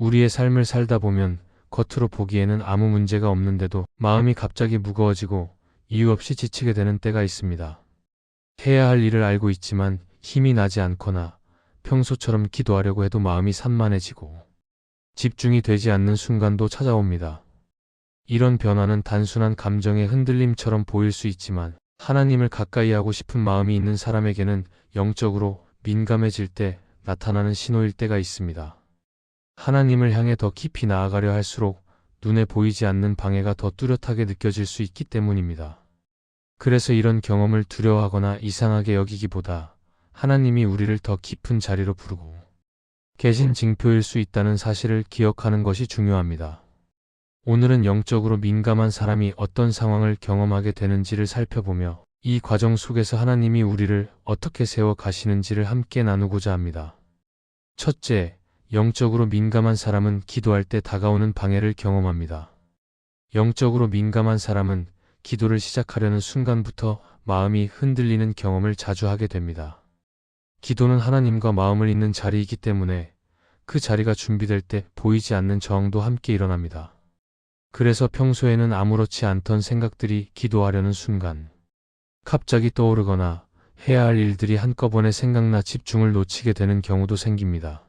우리의 삶을 살다 보면 겉으로 보기에는 아무 문제가 없는데도 마음이 갑자기 무거워지고 이유 없이 지치게 되는 때가 있습니다. 해야 할 일을 알고 있지만 힘이 나지 않거나 평소처럼 기도하려고 해도 마음이 산만해지고 집중이 되지 않는 순간도 찾아옵니다. 이런 변화는 단순한 감정의 흔들림처럼 보일 수 있지만 하나님을 가까이 하고 싶은 마음이 있는 사람에게는 영적으로 민감해질 때 나타나는 신호일 때가 있습니다. 하나님을 향해 더 깊이 나아가려 할수록 눈에 보이지 않는 방해가 더 뚜렷하게 느껴질 수 있기 때문입니다. 그래서 이런 경험을 두려워하거나 이상하게 여기기보다 하나님이 우리를 더 깊은 자리로 부르고 계신 징표일 수 있다는 사실을 기억하는 것이 중요합니다. 오늘은 영적으로 민감한 사람이 어떤 상황을 경험하게 되는지를 살펴보며 이 과정 속에서 하나님이 우리를 어떻게 세워 가시는지를 함께 나누고자 합니다. 첫째, 영적으로 민감한 사람은 기도할 때 다가오는 방해를 경험합니다. 영적으로 민감한 사람은 기도를 시작하려는 순간부터 마음이 흔들리는 경험을 자주 하게 됩니다. 기도는 하나님과 마음을 잇는 자리이기 때문에 그 자리가 준비될 때 보이지 않는 저항도 함께 일어납니다. 그래서 평소에는 아무렇지 않던 생각들이 기도하려는 순간 갑자기 떠오르거나 해야 할 일들이 한꺼번에 생각나 집중을 놓치게 되는 경우도 생깁니다.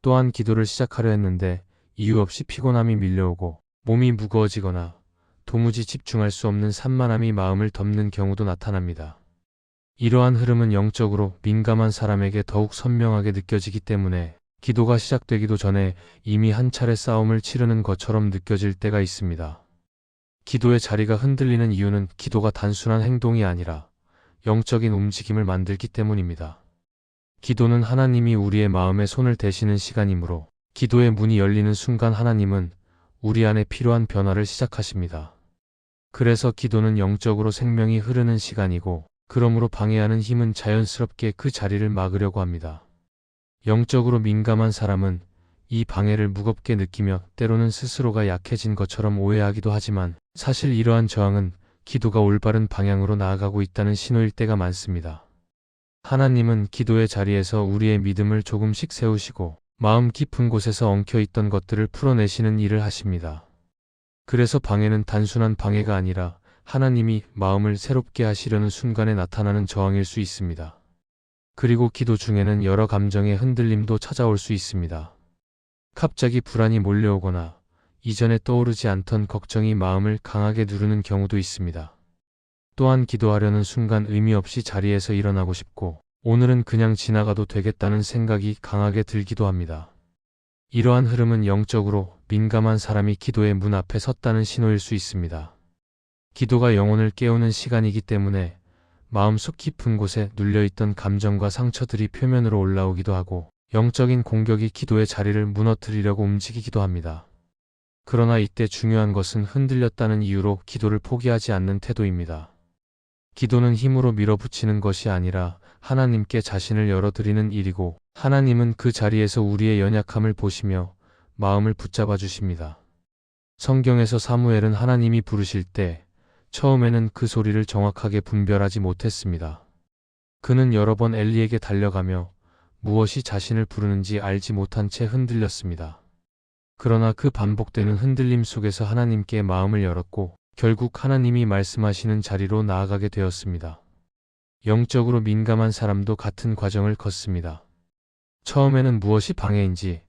또한 기도를 시작하려 했는데 이유 없이 피곤함이 밀려오고 몸이 무거워지거나 도무지 집중할 수 없는 산만함이 마음을 덮는 경우도 나타납니다. 이러한 흐름은 영적으로 민감한 사람에게 더욱 선명하게 느껴지기 때문에 기도가 시작되기도 전에 이미 한 차례 싸움을 치르는 것처럼 느껴질 때가 있습니다. 기도의 자리가 흔들리는 이유는 기도가 단순한 행동이 아니라 영적인 움직임을 만들기 때문입니다. 기도는 하나님이 우리의 마음에 손을 대시는 시간이므로 기도의 문이 열리는 순간 하나님은 우리 안에 필요한 변화를 시작하십니다. 그래서 기도는 영적으로 생명이 흐르는 시간이고 그러므로 방해하는 힘은 자연스럽게 그 자리를 막으려고 합니다. 영적으로 민감한 사람은 이 방해를 무겁게 느끼며 때로는 스스로가 약해진 것처럼 오해하기도 하지만 사실 이러한 저항은 기도가 올바른 방향으로 나아가고 있다는 신호일 때가 많습니다. 하나님은 기도의 자리에서 우리의 믿음을 조금씩 세우시고 마음 깊은 곳에서 엉켜있던 것들을 풀어내시는 일을 하십니다. 그래서 방해는 단순한 방해가 아니라 하나님이 마음을 새롭게 하시려는 순간에 나타나는 저항일 수 있습니다. 그리고 기도 중에는 여러 감정의 흔들림도 찾아올 수 있습니다. 갑자기 불안이 몰려오거나 이전에 떠오르지 않던 걱정이 마음을 강하게 누르는 경우도 있습니다. 또한 기도하려는 순간 의미 없이 자리에서 일어나고 싶고 오늘은 그냥 지나가도 되겠다는 생각이 강하게 들기도 합니다. 이러한 흐름은 영적으로 민감한 사람이 기도의 문 앞에 섰다는 신호일 수 있습니다. 기도가 영혼을 깨우는 시간이기 때문에 마음속 깊은 곳에 눌려있던 감정과 상처들이 표면으로 올라오기도 하고 영적인 공격이 기도의 자리를 무너뜨리려고 움직이기도 합니다. 그러나 이때 중요한 것은 흔들렸다는 이유로 기도를 포기하지 않는 태도입니다. 기도는 힘으로 밀어붙이는 것이 아니라 하나님께 자신을 열어드리는 일이고 하나님은 그 자리에서 우리의 연약함을 보시며 마음을 붙잡아 주십니다. 성경에서 사무엘은 하나님이 부르실 때 처음에는 그 소리를 정확하게 분별하지 못했습니다. 그는 여러 번 엘리에게 달려가며 무엇이 자신을 부르는지 알지 못한 채 흔들렸습니다. 그러나 그 반복되는 흔들림 속에서 하나님께 마음을 열었고 결국 하나님이 말씀하시는 자리로 나아가게 되었습니다. 영적으로 민감한 사람도 같은 과정을 걷습니다. 처음에는 무엇이 방해인지,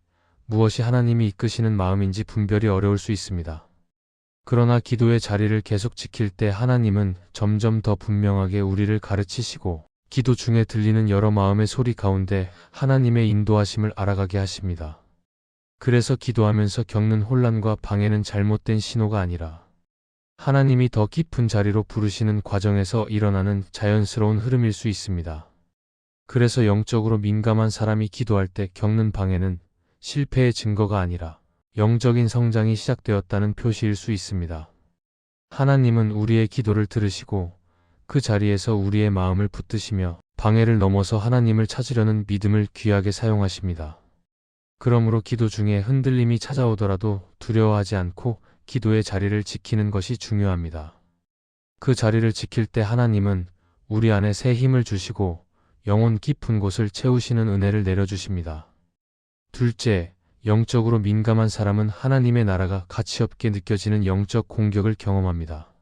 무엇이 하나님이 이끄시는 마음인지 분별이 어려울 수 있습니다. 그러나 기도의 자리를 계속 지킬 때 하나님은 점점 더 분명하게 우리를 가르치시고 기도 중에 들리는 여러 마음의 소리 가운데 하나님의 인도하심을 알아가게 하십니다. 그래서 기도하면서 겪는 혼란과 방해는 잘못된 신호가 아니라 하나님이 더 깊은 자리로 부르시는 과정에서 일어나는 자연스러운 흐름일 수 있습니다. 그래서 영적으로 민감한 사람이 기도할 때 겪는 방해는 실패의 증거가 아니라 영적인 성장이 시작되었다는 표시일 수 있습니다. 하나님은 우리의 기도를 들으시고 그 자리에서 우리의 마음을 붙드시며 방해를 넘어서 하나님을 찾으려는 믿음을 귀하게 사용하십니다. 그러므로 기도 중에 흔들림이 찾아오더라도 두려워하지 않고 기도의 자리를 지키는 것이 중요합니다. 그 자리를 지킬 때 하나님은 우리 안에 새 힘을 주시고 영혼 깊은 곳을 채우시는 은혜를 내려주십니다. 둘째, 영적으로 민감한 사람은 하나님의 나라가 가치없게 느껴지는 영적 공격을 경험합니다.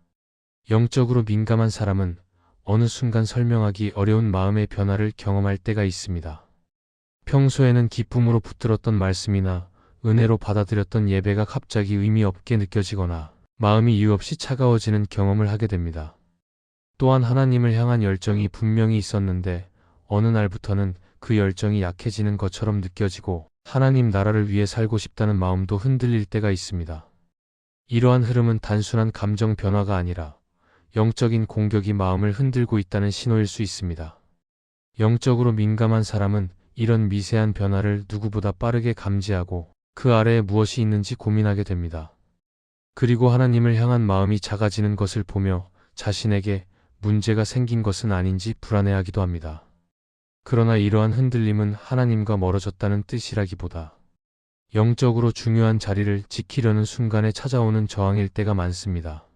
영적으로 민감한 사람은 어느 순간 설명하기 어려운 마음의 변화를 경험할 때가 있습니다. 평소에는 기쁨으로 붙들었던 말씀이나 은혜로 받아들였던 예배가 갑자기 의미 없게 느껴지거나 마음이 이유 없이 차가워지는 경험을 하게 됩니다. 또한 하나님을 향한 열정이 분명히 있었는데 어느 날부터는 그 열정이 약해지는 것처럼 느껴지고 하나님 나라를 위해 살고 싶다는 마음도 흔들릴 때가 있습니다. 이러한 흐름은 단순한 감정 변화가 아니라 영적인 공격이 마음을 흔들고 있다는 신호일 수 있습니다. 영적으로 민감한 사람은 이런 미세한 변화를 누구보다 빠르게 감지하고 그 아래에 무엇이 있는지 고민하게 됩니다. 그리고 하나님을 향한 마음이 작아지는 것을 보며 자신에게 문제가 생긴 것은 아닌지 불안해하기도 합니다. 그러나 이러한 흔들림은 하나님과 멀어졌다는 뜻이라기보다 영적으로 중요한 자리를 지키려는 순간에 찾아오는 저항일 때가 많습니다.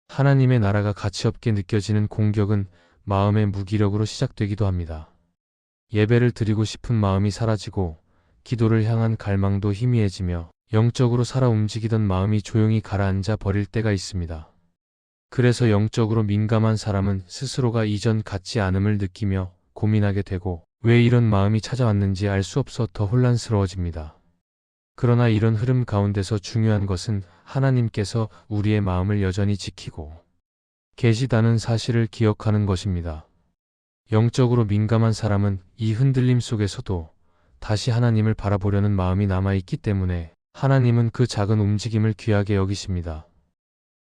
하나님의 나라가 가치없게 느껴지는 공격은 마음의 무기력으로 시작되기도 합니다. 예배를 드리고 싶은 마음이 사라지고 기도를 향한 갈망도 희미해지며 영적으로 살아 움직이던 마음이 조용히 가라앉아 버릴 때가 있습니다. 그래서 영적으로 민감한 사람은 스스로가 이전 같지 않음을 느끼며 고민하게 되고 왜 이런 마음이 찾아왔는지 알 수 없어 더 혼란스러워집니다. 그러나 이런 흐름 가운데서 중요한 것은 하나님께서 우리의 마음을 여전히 지키고 계시다는 사실을 기억하는 것입니다. 영적으로 민감한 사람은 이 흔들림 속에서도 다시 하나님을 바라보려는 마음이 남아있기 때문에 하나님은 그 작은 움직임을 귀하게 여기십니다.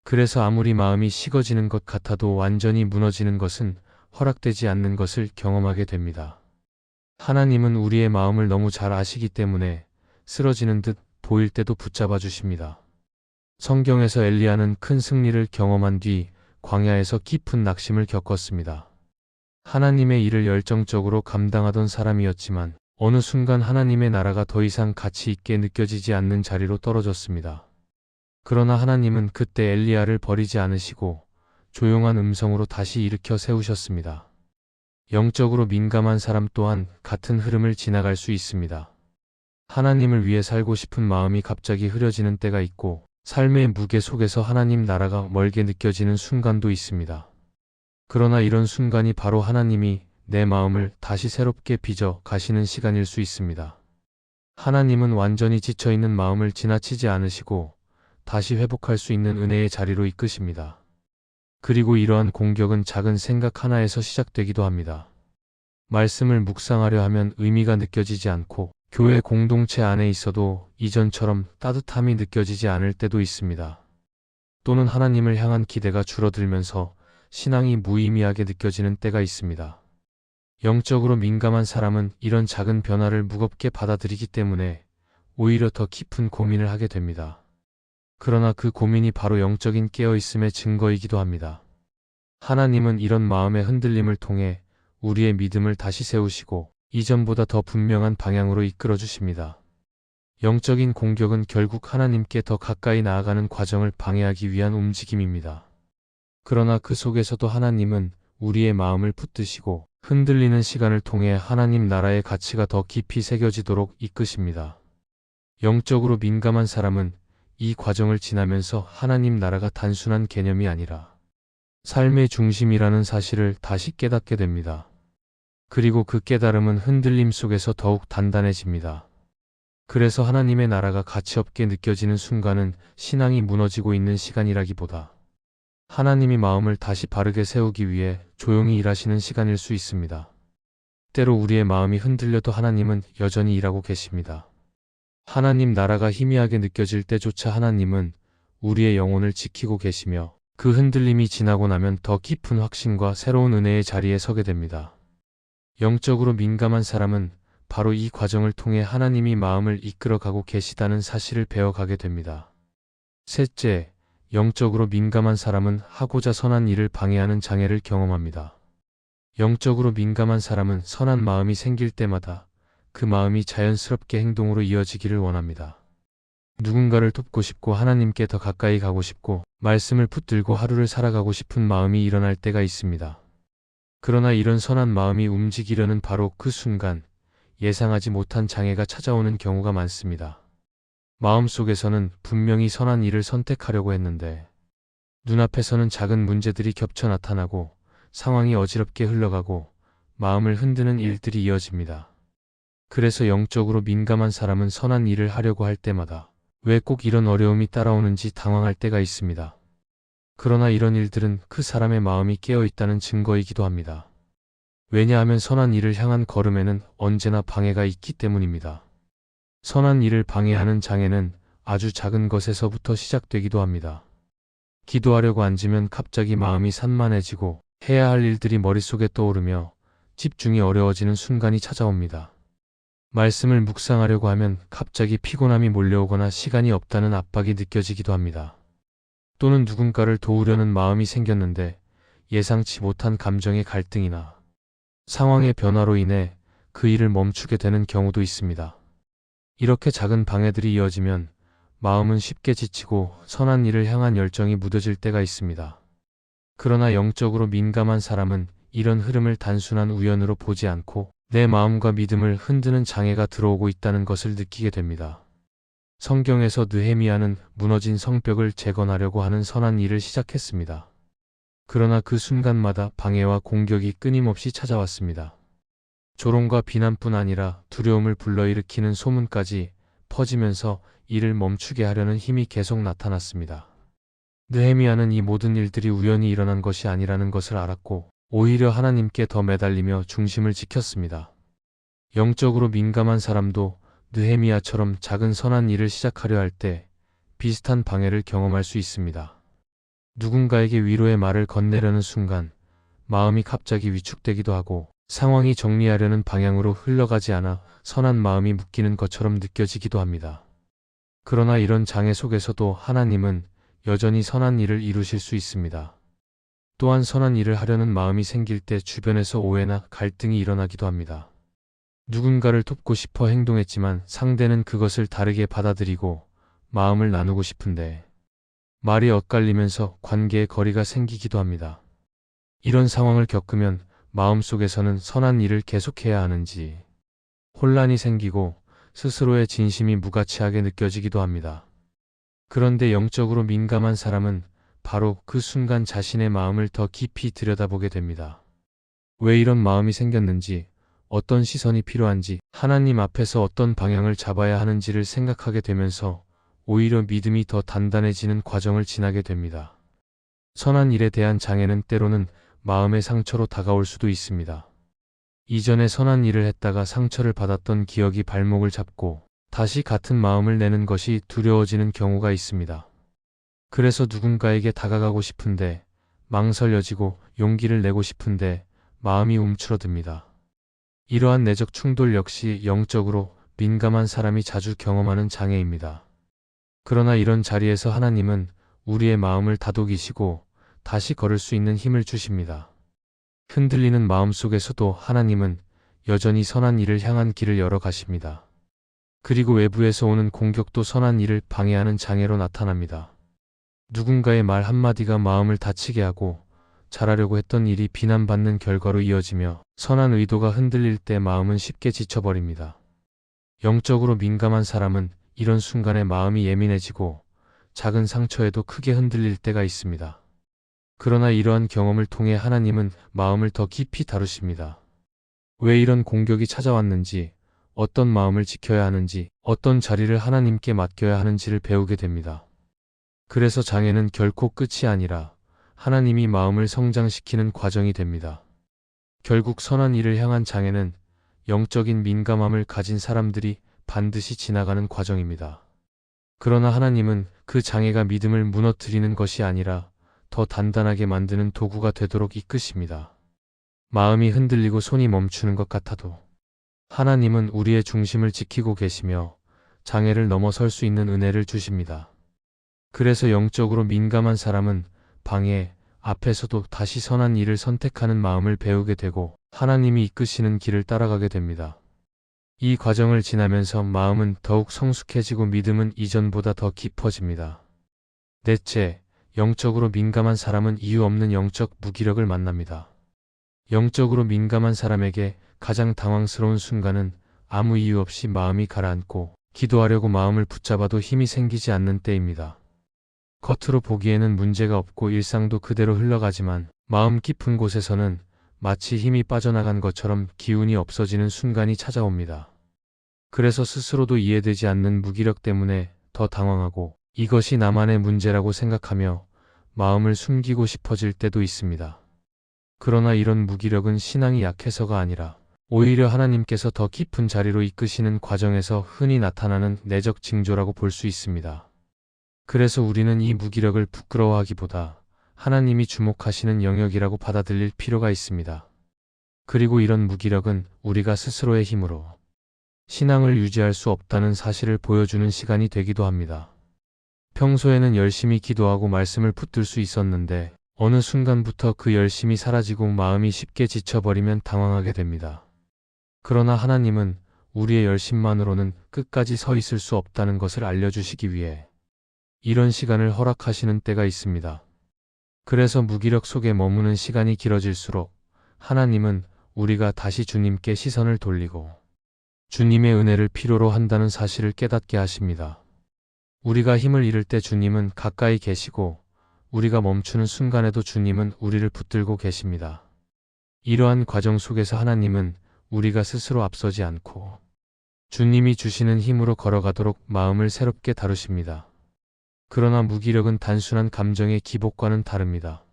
그래서 아무리 마음이 식어지는 것 같아도 완전히 무너지는 것은 허락되지 않는 것을 경험하게 됩니다. 하나님은 우리의 마음을 너무 잘 아시기 때문에 쓰러지는 듯 보일 때도 붙잡아 주십니다. 성경에서 엘리야는 큰 승리를 경험한 뒤 광야에서 깊은 낙심을 겪었습니다. 하나님의 일을 열정적으로 감당하던 사람이었지만 어느 순간 하나님의 나라가 더 이상 가치 있게 느껴지지 않는 자리로 떨어졌습니다. 그러나 하나님은 그때 엘리야를 버리지 않으시고 조용한 음성으로 다시 일으켜 세우셨습니다. 영적으로 민감한 사람 또한 같은 흐름을 지나갈 수 있습니다. 하나님을 위해 살고 싶은 마음이 갑자기 흐려지는 때가 있고 삶의 무게 속에서 하나님 나라가 멀게 느껴지는 순간도 있습니다. 그러나 이런 순간이 바로 하나님이 내 마음을 다시 새롭게 빚어 가시는 시간일 수 있습니다. 하나님은 완전히 지쳐있는 마음을 지나치지 않으시고 다시 회복할 수 있는 은혜의 자리로 이끄십니다. 그리고 이러한 공격은 작은 생각 하나에서 시작되기도 합니다. 말씀을 묵상하려 하면 의미가 느껴지지 않고 교회 공동체 안에 있어도 이전처럼 따뜻함이 느껴지지 않을 때도 있습니다. 또는 하나님을 향한 기대가 줄어들면서 신앙이 무의미하게 느껴지는 때가 있습니다. 영적으로 민감한 사람은 이런 작은 변화를 무겁게 받아들이기 때문에 오히려 더 깊은 고민을 하게 됩니다. 그러나 그 고민이 바로 영적인 깨어있음의 증거이기도 합니다. 하나님은 이런 마음의 흔들림을 통해 우리의 믿음을 다시 세우시고 이전보다 더 분명한 방향으로 이끌어 주십니다. 영적인 공격은 결국 하나님께 더 가까이 나아가는 과정을 방해하기 위한 움직임입니다. 그러나 그 속에서도 하나님은 우리의 마음을 붙드시고 흔들리는 시간을 통해 하나님 나라의 가치가 더 깊이 새겨지도록 이끄십니다. 영적으로 민감한 사람은 이 과정을 지나면서 하나님 나라가 단순한 개념이 아니라 삶의 중심이라는 사실을 다시 깨닫게 됩니다. 그리고 그 깨달음은 흔들림 속에서 더욱 단단해집니다. 그래서 하나님의 나라가 가치없게 느껴지는 순간은 신앙이 무너지고 있는 시간이라기보다 하나님이 마음을 다시 바르게 세우기 위해 조용히 일하시는 시간일 수 있습니다. 때로 우리의 마음이 흔들려도 하나님은 여전히 일하고 계십니다. 하나님 나라가 희미하게 느껴질 때조차 하나님은 우리의 영혼을 지키고 계시며 그 흔들림이 지나고 나면 더 깊은 확신과 새로운 은혜의 자리에 서게 됩니다. 영적으로 민감한 사람은 바로 이 과정을 통해 하나님이 마음을 이끌어가고 계시다는 사실을 배워가게 됩니다. 셋째, 영적으로 민감한 사람은 하고자 선한 일을 방해하는 장애를 경험합니다. 영적으로 민감한 사람은 선한 마음이 생길 때마다 그 마음이 자연스럽게 행동으로 이어지기를 원합니다. 누군가를 돕고 싶고 하나님께 더 가까이 가고 싶고 말씀을 붙들고 하루를 살아가고 싶은 마음이 일어날 때가 있습니다. 그러나 이런 선한 마음이 움직이려는 바로 그 순간 예상하지 못한 장애가 찾아오는 경우가 많습니다. 마음속에서는 분명히 선한 일을 선택하려고 했는데 눈앞에서는 작은 문제들이 겹쳐 나타나고 상황이 어지럽게 흘러가고 마음을 흔드는 일들이 이어집니다. 그래서 영적으로 민감한 사람은 선한 일을 하려고 할 때마다 왜 꼭 이런 어려움이 따라오는지 당황할 때가 있습니다. 그러나 이런 일들은 그 사람의 마음이 깨어 있다는 증거이기도 합니다. 왜냐하면 선한 일을 향한 걸음에는 언제나 방해가 있기 때문입니다. 선한 일을 방해하는 장애는 아주 작은 것에서부터 시작되기도 합니다. 기도하려고 앉으면 갑자기 마음이 산만해지고 해야 할 일들이 머릿속에 떠오르며 집중이 어려워지는 순간이 찾아옵니다. 말씀을 묵상하려고 하면 갑자기 피곤함이 몰려오거나 시간이 없다는 압박이 느껴지기도 합니다. 또는 누군가를 도우려는 마음이 생겼는데 예상치 못한 감정의 갈등이나 상황의 변화로 인해 그 일을 멈추게 되는 경우도 있습니다. 이렇게 작은 방해들이 이어지면 마음은 쉽게 지치고 선한 일을 향한 열정이 무뎌질 때가 있습니다. 그러나 영적으로 민감한 사람은 이런 흐름을 단순한 우연으로 보지 않고 내 마음과 믿음을 흔드는 장애가 들어오고 있다는 것을 느끼게 됩니다. 성경에서 느헤미야는 무너진 성벽을 재건하려고 하는 선한 일을 시작했습니다. 그러나 그 순간마다 방해와 공격이 끊임없이 찾아왔습니다. 조롱과 비난뿐 아니라 두려움을 불러일으키는 소문까지 퍼지면서 일을 멈추게 하려는 힘이 계속 나타났습니다. 느헤미야는 이 모든 일들이 우연히 일어난 것이 아니라는 것을 알았고 오히려 하나님께 더 매달리며 중심을 지켰습니다. 영적으로 민감한 사람도 느헤미야처럼 작은 선한 일을 시작하려 할 때 비슷한 방해를 경험할 수 있습니다. 누군가에게 위로의 말을 건네려는 순간 마음이 갑자기 위축되기도 하고 상황이 정리하려는 방향으로 흘러가지 않아 선한 마음이 묶이는 것처럼 느껴지기도 합니다. 그러나 이런 장애 속에서도 하나님은 여전히 선한 일을 이루실 수 있습니다. 또한 선한 일을 하려는 마음이 생길 때 주변에서 오해나 갈등이 일어나기도 합니다. 누군가를 돕고 싶어 행동했지만 상대는 그것을 다르게 받아들이고 마음을 나누고 싶은데 말이 엇갈리면서 관계에 거리가 생기기도 합니다. 이런 상황을 겪으면 마음속에서는 선한 일을 계속해야 하는지 혼란이 생기고 스스로의 진심이 무가치하게 느껴지기도 합니다. 그런데 영적으로 민감한 사람은 바로 그 순간 자신의 마음을 더 깊이 들여다보게 됩니다. 왜 이런 마음이 생겼는지, 어떤 시선이 필요한지, 하나님 앞에서 어떤 방향을 잡아야 하는지를 생각하게 되면서 오히려 믿음이 더 단단해지는 과정을 지나게 됩니다. 선한 일에 대한 장애는 때로는 마음의 상처로 다가올 수도 있습니다. 이전에 선한 일을 했다가 상처를 받았던 기억이 발목을 잡고 다시 같은 마음을 내는 것이 두려워지는 경우가 있습니다. 그래서 누군가에게 다가가고 싶은데 망설여지고 용기를 내고 싶은데 마음이 움츠러듭니다. 이러한 내적 충돌 역시 영적으로 민감한 사람이 자주 경험하는 장애입니다. 그러나 이런 자리에서 하나님은 우리의 마음을 다독이시고 다시 걸을 수 있는 힘을 주십니다. 흔들리는 마음 속에서도 하나님은 여전히 선한 일을 향한 길을 열어 가십니다. 그리고 외부에서 오는 공격도 선한 일을 방해하는 장애로 나타납니다. 누군가의 말 한마디가 마음을 다치게 하고 잘하려고 했던 일이 비난받는 결과로 이어지며 선한 의도가 흔들릴 때 마음은 쉽게 지쳐버립니다. 영적으로 민감한 사람은 이런 순간에 마음이 예민해지고 작은 상처에도 크게 흔들릴 때가 있습니다. 그러나 이러한 경험을 통해 하나님은 마음을 더 깊이 다루십니다. 왜 이런 공격이 찾아왔는지, 어떤 마음을 지켜야 하는지, 어떤 자리를 하나님께 맡겨야 하는지를 배우게 됩니다. 그래서 장애는 결코 끝이 아니라 하나님이 마음을 성장시키는 과정이 됩니다. 결국 선한 일을 향한 장애는 영적인 민감함을 가진 사람들이 반드시 지나가는 과정입니다. 그러나 하나님은 그 장애가 믿음을 무너뜨리는 것이 아니라 더 단단하게 만드는 도구가 되도록 이끄십니다. 마음이 흔들리고 손이 멈추는 것 같아도 하나님은 우리의 중심을 지키고 계시며 장애를 넘어설 수 있는 은혜를 주십니다. 그래서 영적으로 민감한 사람은 방해 앞에서도 다시 선한 일을 선택하는 마음을 배우게 되고 하나님이 이끄시는 길을 따라가게 됩니다. 이 과정을 지나면서 마음은 더욱 성숙해지고 믿음은 이전보다 더 깊어집니다. 넷째, 영적으로 민감한 사람은 이유 없는 영적 무기력을 만납니다. 영적으로 민감한 사람에게 가장 당황스러운 순간은 아무 이유 없이 마음이 가라앉고 기도하려고 마음을 붙잡아도 힘이 생기지 않는 때입니다. 겉으로 보기에는 문제가 없고 일상도 그대로 흘러가지만 마음 깊은 곳에서는 마치 힘이 빠져나간 것처럼 기운이 없어지는 순간이 찾아옵니다. 그래서 스스로도 이해되지 않는 무기력 때문에 더 당황하고 이것이 나만의 문제라고 생각하며 마음을 숨기고 싶어질 때도 있습니다. 그러나 이런 무기력은 신앙이 약해서가 아니라 오히려 하나님께서 더 깊은 자리로 이끄시는 과정에서 흔히 나타나는 내적 징조라고 볼 수 있습니다. 그래서 우리는 이 무기력을 부끄러워하기보다 하나님이 주목하시는 영역이라고 받아들일 필요가 있습니다. 그리고 이런 무기력은 우리가 스스로의 힘으로 신앙을 유지할 수 없다는 사실을 보여주는 시간이 되기도 합니다. 평소에는 열심히 기도하고 말씀을 붙들 수 있었는데 어느 순간부터 그 열심이 사라지고 마음이 쉽게 지쳐버리면 당황하게 됩니다. 그러나 하나님은 우리의 열심만으로는 끝까지 서 있을 수 없다는 것을 알려주시기 위해 이런 시간을 허락하시는 때가 있습니다. 그래서 무기력 속에 머무는 시간이 길어질수록 하나님은 우리가 다시 주님께 시선을 돌리고 주님의 은혜를 필요로 한다는 사실을 깨닫게 하십니다. 우리가 힘을 잃을 때 주님은 가까이 계시고 우리가 멈추는 순간에도 주님은 우리를 붙들고 계십니다. 이러한 과정 속에서 하나님은 우리가 스스로 앞서지 않고 주님이 주시는 힘으로 걸어가도록 마음을 새롭게 다루십니다. 그러나 무기력은 단순한 감정의 기복과는 다릅니다.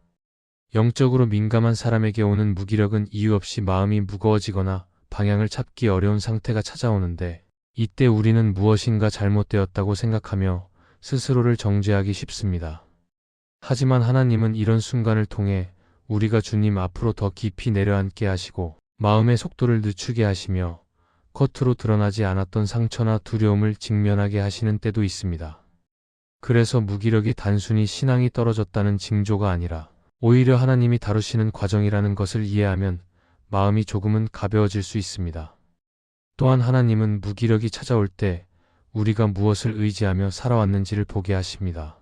영적으로 민감한 사람에게 오는 무기력은 이유 없이 마음이 무거워지거나 방향을 찾기 어려운 상태가 찾아오는데 이때 우리는 무엇인가 잘못되었다고 생각하며 스스로를 정죄하기 쉽습니다. 하지만 하나님은 이런 순간을 통해 우리가 주님 앞으로 더 깊이 내려앉게 하시고 마음의 속도를 늦추게 하시며 겉으로 드러나지 않았던 상처나 두려움을 직면하게 하시는 때도 있습니다. 그래서 무기력이 단순히 신앙이 떨어졌다는 징조가 아니라 오히려 하나님이 다루시는 과정이라는 것을 이해하면 마음이 조금은 가벼워질 수 있습니다. 또한 하나님은 무기력이 찾아올 때 우리가 무엇을 의지하며 살아왔는지를 보게 하십니다.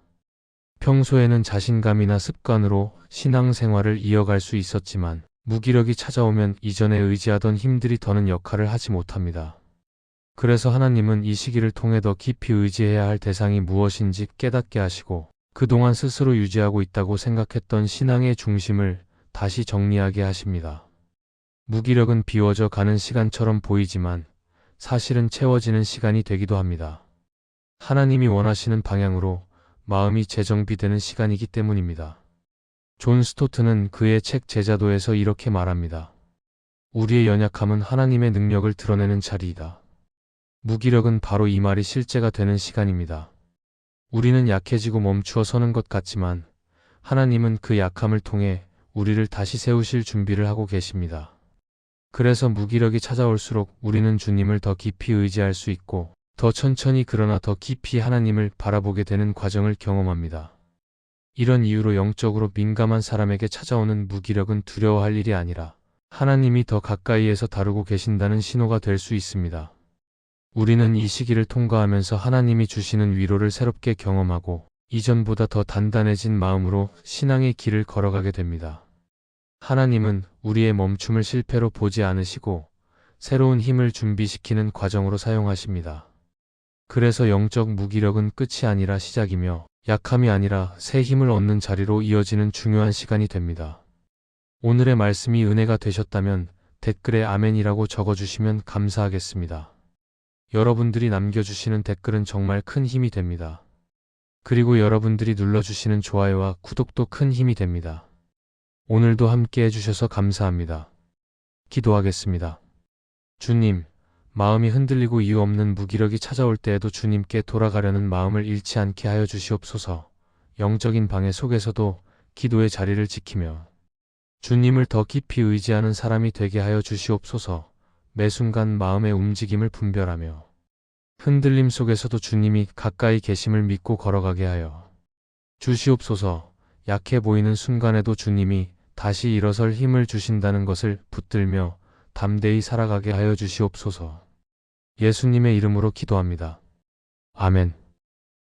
평소에는 자신감이나 습관으로 신앙생활을 이어갈 수 있었지만 무기력이 찾아오면 이전에 의지하던 힘들이 더는 역할을 하지 못합니다. 그래서 하나님은 이 시기를 통해 더 깊이 의지해야 할 대상이 무엇인지 깨닫게 하시고 그동안 스스로 유지하고 있다고 생각했던 신앙의 중심을 다시 정리하게 하십니다. 무기력은 비워져 가는 시간처럼 보이지만 사실은 채워지는 시간이 되기도 합니다. 하나님이 원하시는 방향으로 마음이 재정비되는 시간이기 때문입니다. 존 스토트는 그의 책 제자도에서 이렇게 말합니다. 우리의 연약함은 하나님의 능력을 드러내는 자리이다. 무기력은 바로 이 말이 실제가 되는 시간입니다. 우리는 약해지고 멈추어 서는 것 같지만 하나님은 그 약함을 통해 우리를 다시 세우실 준비를 하고 계십니다. 그래서 무기력이 찾아올수록 우리는 주님을 더 깊이 의지할 수 있고 더 천천히 그러나 더 깊이 하나님을 바라보게 되는 과정을 경험합니다. 이런 이유로 영적으로 민감한 사람에게 찾아오는 무기력은 두려워할 일이 아니라 하나님이 더 가까이에서 다루고 계신다는 신호가 될 수 있습니다. 우리는 이 시기를 통과하면서 하나님이 주시는 위로를 새롭게 경험하고 이전보다 더 단단해진 마음으로 신앙의 길을 걸어가게 됩니다. 하나님은 우리의 멈춤을 실패로 보지 않으시고 새로운 힘을 준비시키는 과정으로 사용하십니다. 그래서 영적 무기력은 끝이 아니라 시작이며 약함이 아니라 새 힘을 얻는 자리로 이어지는 중요한 시간이 됩니다. 오늘의 말씀이 은혜가 되셨다면 댓글에 아멘이라고 적어주시면 감사하겠습니다. 여러분들이 남겨주시는 댓글은 정말 큰 힘이 됩니다. 그리고 여러분들이 눌러주시는 좋아요와 구독도 큰 힘이 됩니다. 오늘도 함께 해주셔서 감사합니다. 기도하겠습니다. 주님, 마음이 흔들리고 이유 없는 무기력이 찾아올 때에도 주님께 돌아가려는 마음을 잃지 않게 하여 주시옵소서. 영적인 방해 속에서도 기도의 자리를 지키며 주님을 더 깊이 의지하는 사람이 되게 하여 주시옵소서. 매 순간 마음의 움직임을 분별하며 흔들림 속에서도 주님이 가까이 계심을 믿고 걸어가게 하여 주시옵소서. 약해 보이는 순간에도 주님이 다시 일어설 힘을 주신다는 것을 붙들며 담대히 살아가게 하여 주시옵소서. 예수님의 이름으로 기도합니다. 아멘.